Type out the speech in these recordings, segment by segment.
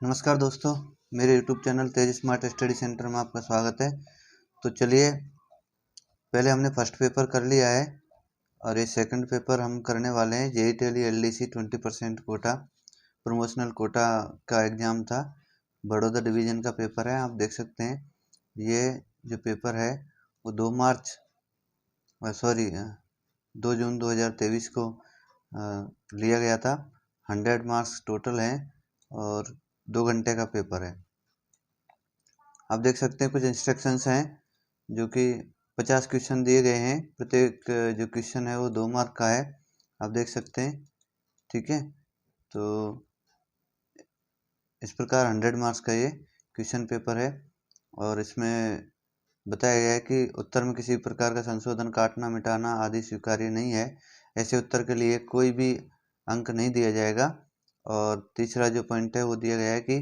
नमस्कार दोस्तों, मेरे YouTube चैनल तेज स्मार्ट स्टडी सेंटर में आपका स्वागत है। तो चलिए, पहले हमने फर्स्ट पेपर कर लिया है और ये सेकंड पेपर हम करने वाले हैं। JE tele LDC 20% quota promotional quota का एग्ज़ाम था, बड़ौदा डिवीज़न का पेपर है। आप देख सकते हैं ये जो पेपर है वो 2 जून 2023 को लिया गया था। 100 मार्क्स टोटल हैं और 2 घंटे का पेपर है। आप देख सकते हैं कुछ इंस्ट्रक्शंस हैं जो कि 50 क्वेश्चन दिए गए हैं। प्रत्येक जो क्वेश्चन है वो 2 मार्क का है, आप देख सकते हैं। ठीक है, तो इस प्रकार 100 मार्क्स का ये क्वेश्चन पेपर है और इसमें बताया गया है कि उत्तर में किसी प्रकार का संशोधन, काटना, मिटाना आदि स्वीकार्य नहीं है। ऐसे उत्तर के लिए कोई भी अंक नहीं दिया जाएगा। और तीसरा जो पॉइंट है वो दिया गया है कि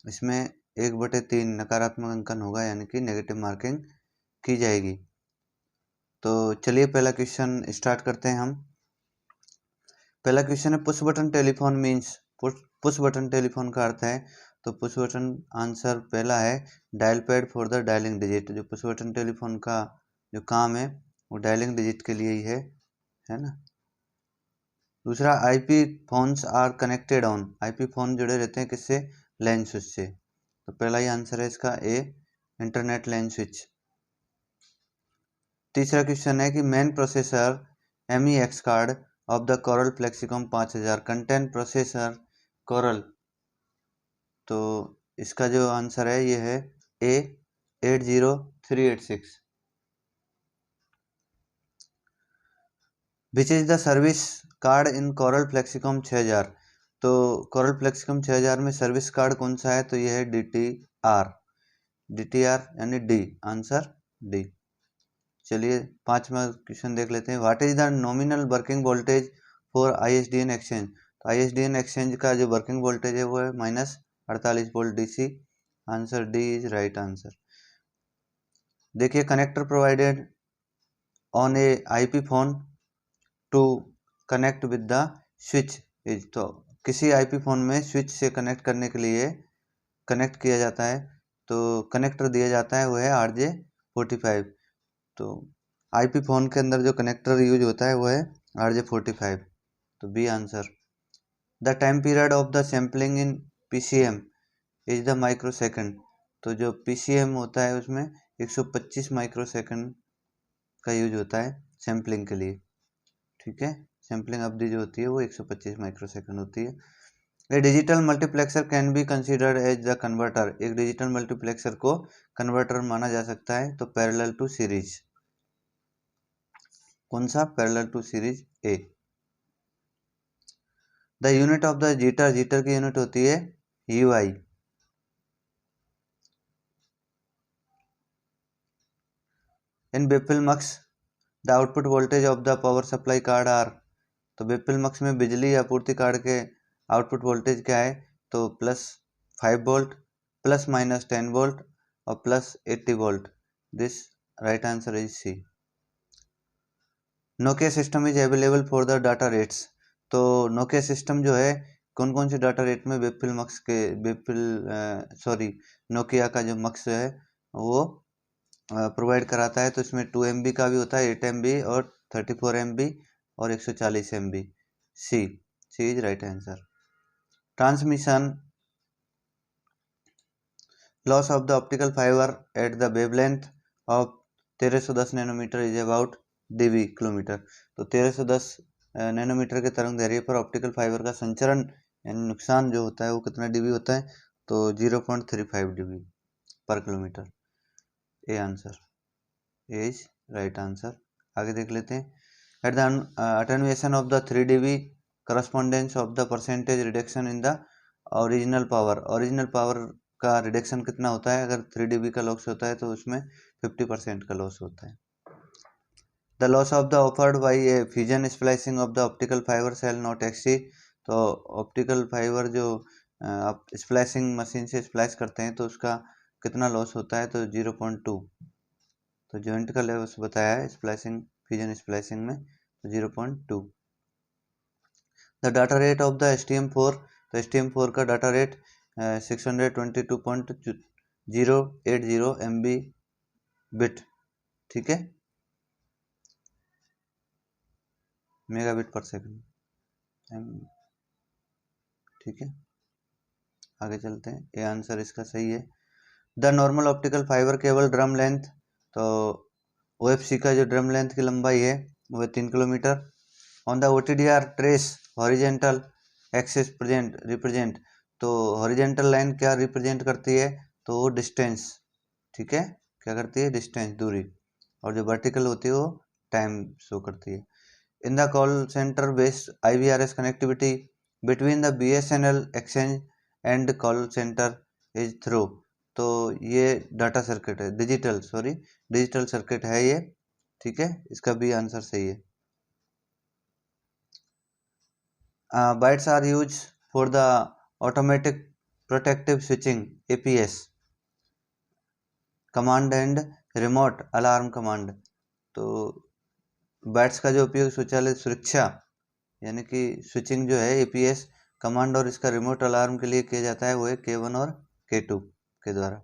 इसमें 1/3 नकारात्मक अंकन होगा, यानी कि नेगेटिव मार्किंग की जाएगी। तो चलिए पहला क्वेश्चन स्टार्ट करते हैं हम। पहला क्वेश्चन है push button telephone means. Push button telephone का अर्थ है, तो पुश बटन आंसर पहला है dial pad for the dialing digit. जो पुश बटन टेलीफोन का जो काम है वो डायलिंग डिजिट के लिए ही है ना। दूसरा, IP phones are connected on. IP phone जुड़े रहते हैं किससे? लैन स्विच से। तो पहला ही आंसर है इसका ए, इंटरनेट लैन स्विच। तीसरा क्वेश्चन है कि main processor MEX card of the Coral Flexicom 5000 content processor Coral. तो इसका जो आंसर है ये है A, 80386। Which is the service card in Coral Flexicom 6000। तो कोरल फ्लेक्सिकॉम 6000 में सर्विस कार्ड कौन सा है? तो ये है DTR। DTR यानी डी, आंसर डी। चलिए पांचवा क्वेश्चन देख लेते हैं। What is the nominal working voltage for ISDN exchange. तो ISDN एक्सचेंज का जो वर्किंग वोल्टेज है वो है -48 volt DC। Answer D is right answer. देखिए, connector provided on a IP phone to connect with the switch is. तो किसी IP phone में स्विच से कनेक्ट करने के लिए कनेक्ट किया जाता है, तो कनेक्टर दिया जाता है वो है RJ45। तो IP फोन के अंदर जो कनेक्टर यूज होता है वो है RJ45। तो B answer. The time period of the sampling in PCM is the microsecond. तो जो PCM होता है उसमें 125 माइक्रोसेकंड का यूज होता है सैम्पलिंग के लिए। ठीक है, सैम्पलिंग अवधि जो होती है वो 125 माइक्रोसेकंड होती है। A digital multiplexer can be considered as the converter. एक डिजिटल मल्टीप्लेक्सर को कन्वर्टर माना जा सकता है, तो पैरेलल टू सीरीज। कौन सा? Parallel to series A. The unit of the jitter. Jitter की यूनिट होती है UI। इन बेपिलमक्स the output voltage of the power supply card are. तो बेपिलमक्स में बिजली आपूर्ति कार्ड के आउटपुट वोल्टेज क्या है? तो +5 वोल्ट, ±10 वोल्ट और +80 volt. This right answer is C. Nokia system is available for the data rates. तो नोकिया सिस्टम जो है कौन कौन से डाटा रेट में नोकिया का जो मक्स है वो प्रोवाइड कराता है। तो इसमें 2 MB का भी होता है, 8 MB और 34 MB और 140 MB। C is right answer. Transmission loss of the optical fibre at the wavelength of 1310 nanometre is about dB kilometre. तो 1310 नैनोमीटर के तरंग दैर्ध्य पर ऑप्टिकल फाइबर का संचरण यानी नुकसान जो होता है वो कितना dB होता है? तो 0.35 dB पर किलोमीटर। A answer, A is right answer. आगे देख लेते हैं। At the attenuation of the 3 dB correspondence of the percentage reduction in the original power. Original power का रिडक्शन कितना होता है? अगर 3 dB का लॉस होता है तो उसमें 50% का लॉस होता है। The loss of the offered by a fusion splicing of the optical fibre shall not exceed. तो ऑप्टिकल फाइबर जो आप स्प्लाइसिंग मशीन से स्प्लाइस करते हैं तो उसका कितना लॉस होता है? तो 0.2। तो जॉइंट का लॉस बताया है स्प्लाइसिंग, फ्यूजन स्प्लाइसिंग में, तो 0.2। The data rate of the STM4। तो STM4 का डाटा रेट 622.080 MB बिट, ठीक है, मेगाबिट पर सेकंड, ठीक है। आगे चलते हैं, ये आंसर इसका सही है। The normal optical fibre cable drum length, तो OFC का जो ड्रम लेंथ की लंबाई है वह 3 kilometre. On the OTDR trace horizontal axis represent, तो हॉरिजेंटल लाइन क्या रिप्रेजेंट करती है, तो वो डिस्टेंस, ठीक है, क्या करती है, डिस्टेंस, दूरी, और जो वर्टिकल होती है वो टाइम शो करती है। In the call centre based IVRS connectivity between the BSNL exchange and call centre is through, तो ये डाटा सर्किट है, डिजिटल सर्किट है ये, ठीक है, इसका भी आंसर सही है। Bytes are used for the automatic protective switching APS command and remote alarm command, तो बाइट्स का जो उपयोग स्वचालित सुरक्षा यानी कि स्विचिंग जो है APS कमांड और इसका रिमोट अलार्म के लिए किया जाता है, वो है K1 और K2 के द्वारा।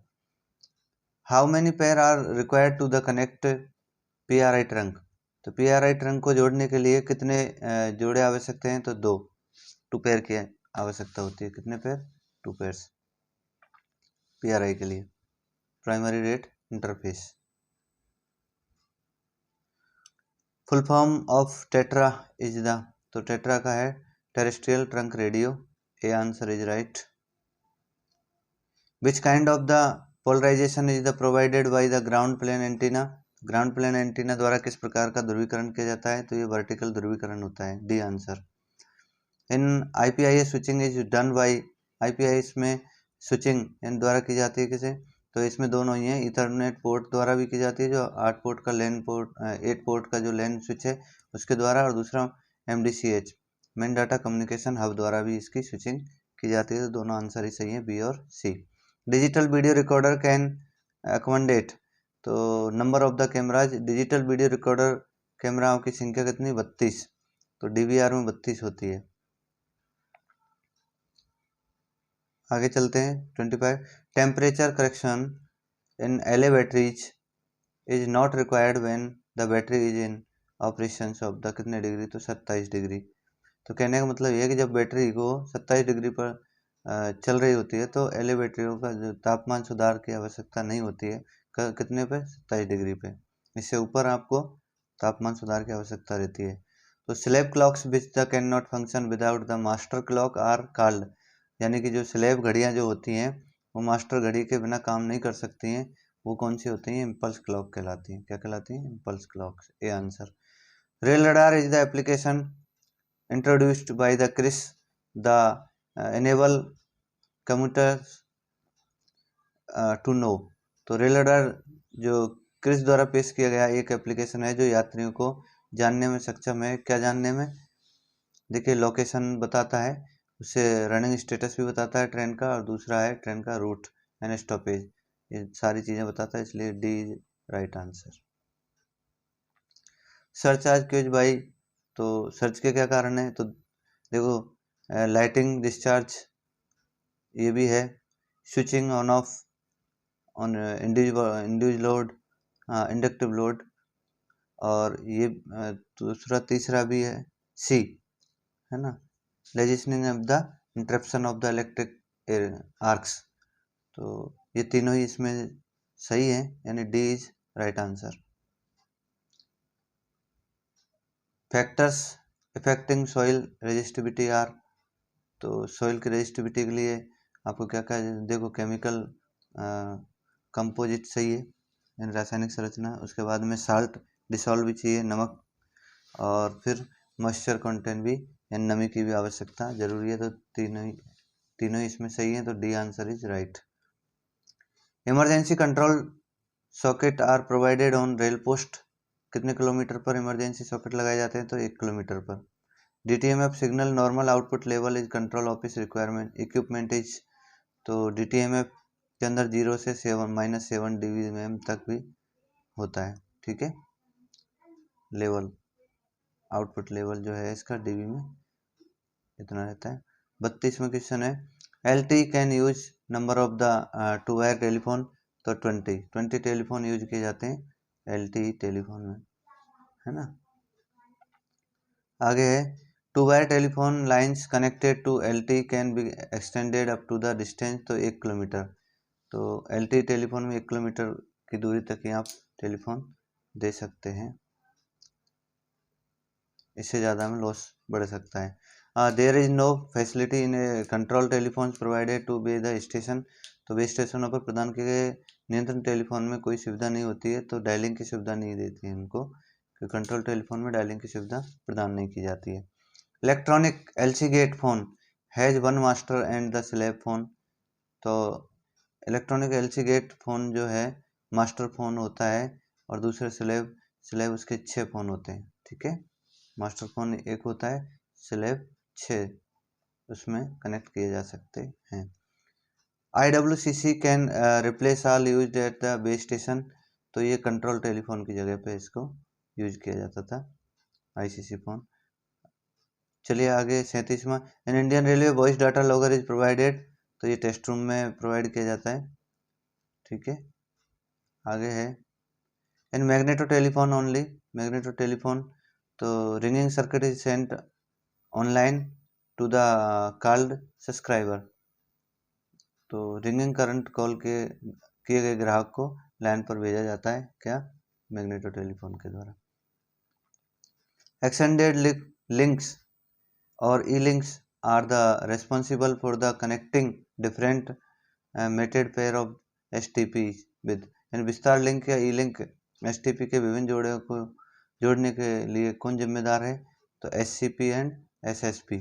How many pair are required to the connect PRI trunk, तो PRI ट्रंक को जोड़ने के लिए कितने जोड़े आवश्यक हैं, तो 2 पेयर की आवश्यकता होती है। कितने पेयर, 2 पेयर्स PRI के लिए, primary rate interface. Full form of tetra is the, तो टेट्रा का है terrestrial trunk radio, A answer is right. Which kind of the polarisation is the provided by the ground plane antenna, ground plane antenna द्वारा किस प्रकार का ध्रुवीकरण किया जाता है, तो ये वर्टिकल ध्रुवीकरण होता है, D answer. In IPIS switching is done by, IPIS में स्विचिंग इन द्वारा की जाती है किसे, तो इसमें दोनों ही हैं, इथरनेट पोर्ट द्वारा भी की जाती है, जो 8 पोर्ट का लैन पोर्ट 8 पोर्ट का जो लैन स्विच है उसके द्वारा, और दूसरा MDCH main data communication hub द्वारा भी इसकी स्विचिंग की जाती है, तो दोनों आंसर ही सही है, बी और C. Digital video recorder can accommodate, तो number of the cameras, digital video recorder कैमराओं की संख्या कितनी, 32, तो DVR में 32 होती है। आगे चलते हैं 25, temperature correction in LA batteries is not required when the battery is in operation of the कितने डिग्री, तो 27 डिग्री। तो कहने का मतलब यह है कि जब बैटरी को 27 डिग्री पर चल रही होती है तो LA बैटरियों का जो तापमान सुधार की आवश्यकता नहीं होती है, कितने पे, 27 डिग्री पे, इससे ऊपर आपको तापमान सुधार की आवश्यकता रहती है। तो slave clocks which the can not function without the master clock are called, यानी कि जो स्लेब घड़ियां जो होती हैं वो मास्टर घड़ी के बिना काम नहीं कर सकती हैं, वो कौन सी होती हैं, इम्पल्स क्लॉक कहलाती हैं, क्या कहलाती हैं, impulse clock, A answer. Rail radar is the application introduced by the CRIS the enable commuters to know, तो रेल रडार जो क्रिस द्वारा पेश किया गया एक एप्लीकेशन है जो यात्रियों को जानने में सक्षम है, क्या जानने में, देखिए लोकेशन बताता है, उससे रनिंग स्टेटस भी बताता है ट्रेन का, और दूसरा है ट्रेन का रूट एंड स्टॉपेज, ये सारी चीज़ें बताता है, इसलिए D is right answer. Search आज क्यूज बाई, तो सर्च के क्या कारण है, तो देखो लाइटिंग डिस्चार्ज ये भी है, switching on off on individual load, inductive load, और ये दूसरा तीसरा भी है सी, है ना, lessening of the interruption of the electric arcs, तो ये तीनों ही इसमें सही है, यानी D is right answer. Factors affecting soil resistivity are, तो सॉइल की रेजिस्टिविटी के लिए आपको क्या क्या, देखो केमिकल कंपोजिट सही है, यानी रासायनिक संरचना, उसके बाद में साल्ट डिसॉल्व भी चाहिए, नमक, और फिर मॉइस्चर कंटेंट भी, यानी नमी की भी आवश्यकता जरूरी है, तो तीनों इसमें सही है, तो D answer is right. Emergency control socket are provided on rail post, कितने किलोमीटर पर इमरजेंसी सॉकेट लगाए जाते हैं, तो 1 किलोमीटर पर। DTMF signal normal output level is control office requirement equipment is, तो DTMF के अंदर 0 से -7 dBm तक भी होता है, ठीक है, लेवल आउटपुट लेवल जो है इसका डीबी में इतना रहता है। 32वां क्वेश्चन है, LTE can use number of the two wire telephone, तो 20 टेलीफोन यूज किए जाते हैं LTE टेलीफोन में, है ना। आगे है two wire telephone lines connected to LTE can be extended up to the distance, तो 1 किलोमीटर। तो LTE टेलीफोन में 1 किलोमीटर की दूरी तक ही आप टेलीफोन दे सकते हैं, इससे ज़्यादा में लॉस बढ़ सकता है। There is no facility in control telephone provided to bay the station, तो बे स्टेशनों पर प्रदान किए गए नियंत्रण टेलीफोन में कोई सुविधा नहीं होती है, तो डायलिंग की सुविधा नहीं देती है इनको, क्योंकि कंट्रोल टेलीफोन में डायलिंग की सुविधा प्रदान नहीं की जाती है। Electronic LC gate phone has one master and the slave phone, तो इलेक्ट्रॉनिक LC गेट फोन जो है मास्टर फोन होता है और दूसरे स्लैब स्लैब उसके 6 फोन होते हैं, ठीक है। मास्टर फोन एक होता है, स्लैब 6 उसमें कनेक्ट किए जा सकते हैं। IWCC can replace all used at the base station, तो ये कंट्रोल टेलीफोन की जगह पे इसको यूज किया जाता था, ICC फोन। चलिए आगे 37वां, in Indian railway voice data logger is provided, तो ये टेस्ट रूम में प्रोवाइड किया जाता है, ठीक है। आगे है in magneto telephone only, magneto telephone, तो ringing circuit is sent online to the called subscriber, तो रिंगिंग करंट कॉल के किए गए ग्राहक को लाइन पर भेजा जाता है, क्या, मैग्नेटो टेलीफोन के द्वारा। एक्सटेंडेड लिंक्स और E links are the responsible for the connecting different mated pair of STP with, यानी विस्तार लिंक या ई लिंक STP के विभिन्न जोड़े को जोड़ने के लिए कौन जिम्मेदार है, तो SCP and SSP,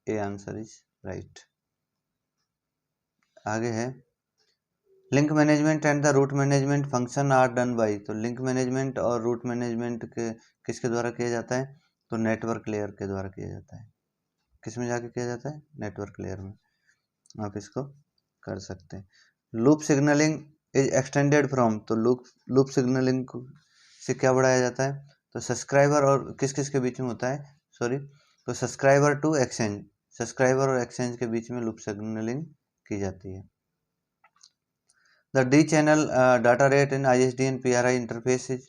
A answer is right. आगे है link management and the route management function are done by, तो लिंक मैनेजमेंट और रूट मैनेजमेंट के किसके द्वारा किया जाता है, तो नेटवर्क लेयर के द्वारा किया जाता है। किस में जाके किया जाता है, नेटवर्क लेयर में, आप इसको कर सकते हैं। Loop signalling is extended from, तो लूप सिग्नलिंग से क्या बढ़ाया जाता है, तो सब्सक्राइबर और किस किस के बीच में होता है, सॉरी, तो सब्सक्राइबर टू एक्सचेंज, सब्सक्राइबर और एक्सचेंज के बीच में लूप सिग्नलिंग की जाती है। The D channel data rate in ISDN PRI interface is,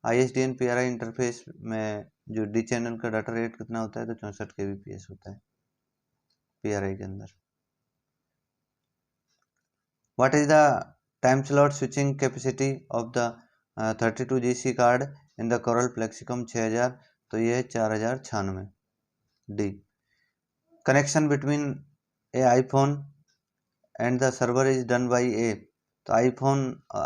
ISDN PRI interface में जो D channel का डाटा रेट कितना होता है, तो 64 kbps होता है PRI के अंदर। What is the time slot switching capacity of the 32GC card in the Coral Plexicom 6000, तो ये है 4096। D connection between a iPhone and the server is done by a, तो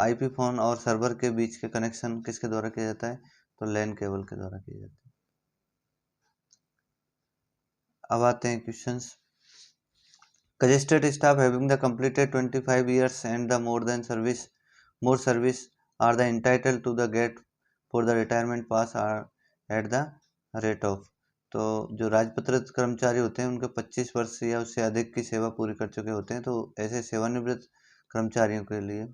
IP फोन और server के बीच के connection किसके द्वारा किया जाता है, तो लैन केबल के द्वारा किया जाता है। अब आते हैं questions. Registered staff having the completed 25 years and the more service are the entitled to the get for the retirement pass are at the rate of, तो जो राजपत्रित कर्मचारी होते हैं उनके 25 वर्ष या उससे अधिक की सेवा पूरी कर चुके होते हैं, तो ऐसे सेवानिवृत्त कर्मचारियों के लिए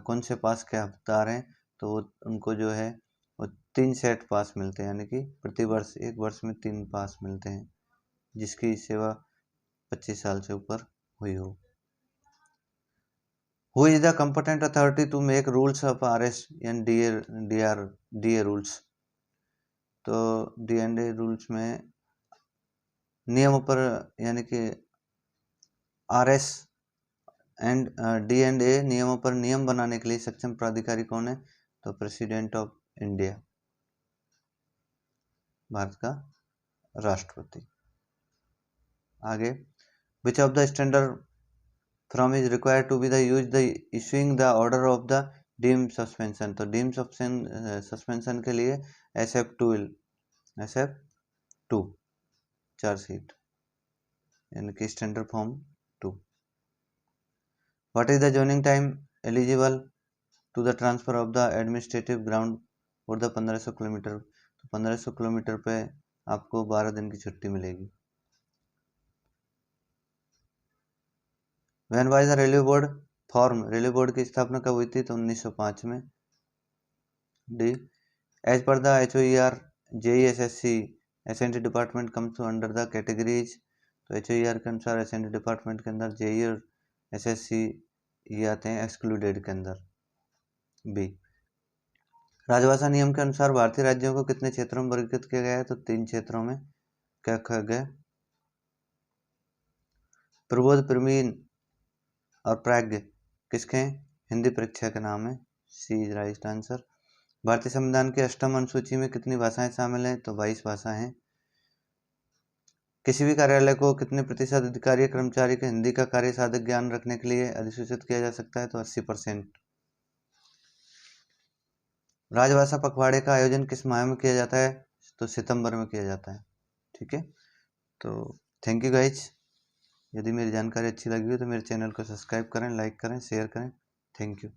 कौन से पास के हकदार हैं, तो वो उनको जो है वो 3 सेट पास मिलते हैं, यानी कि प्रति वर्ष 1 वर्ष में 3 पास मिलते हैं जिसकी सेवा 25 साल से ऊपर हुई हो। Who is the competent authority to make rules of RS and DA rules, तो D&A रूल्स में नियमों पर, यानी कि RS एंड D&A नियमों पर नियम बनाने के लिए सक्षम प्राधिकारी कौन है, तो प्रेसिडेंट ऑफ इंडिया, भारत का राष्ट्रपति। आगे which of the standard from is required to be the use the issuing the order of the deemed suspension, तो deemed suspension के लिए SF2 चार्जशीट, यानी कि standard form 2। What is the zoning time eligible to the transfer of the administrative ground for the 1500 kilometre, तो 1500 kilometre पे आपको 12 दिन की छुट्टी मिलेगी। When was the railway board formed, railway board की स्थापना कब हुई थी, तो 1905 में। D as per the HOER JESSC SNT department comes under the categories तो HER के अनुसार SND डिपार्टमेंट के अंदर JEE और SSC ये आते हैं एक्सक्लूडेड के अंदर। बी, राजभाषा नियम के अनुसार भारतीय राज्यों को कितने क्षेत्रों में वर्गीकृत किया गया है? तो 3 क्षेत्रों में। क्या कहा गया? प्रबोध, प्रवीण और प्राज्ञ किसके हैं? हिंदी परीक्षा के नाम है। सी इज राइट आंसर। भारतीय संविधान की 8वीं अनुसूची में कितनी भाषाएं शामिल हैं? तो 22 भाषाएं हैं। किसी भी कार्यालय को कितने प्रतिशत अधिकारी या कर्मचारी को हिंदी का कार्य साधक ज्ञान रखने के लिए अधिसूचित किया जा सकता है? तो 80%। राजभाषा पखवाड़े का आयोजन किस माह में किया जाता है? तो सितंबर में किया जाता है। ठीक है, तो थैंक यू गाइज। यदि मेरी जानकारी अच्छी लगी हो तो मेरे चैनल को सब्सक्राइब करें, लाइक करें, शेयर करें। Thank you.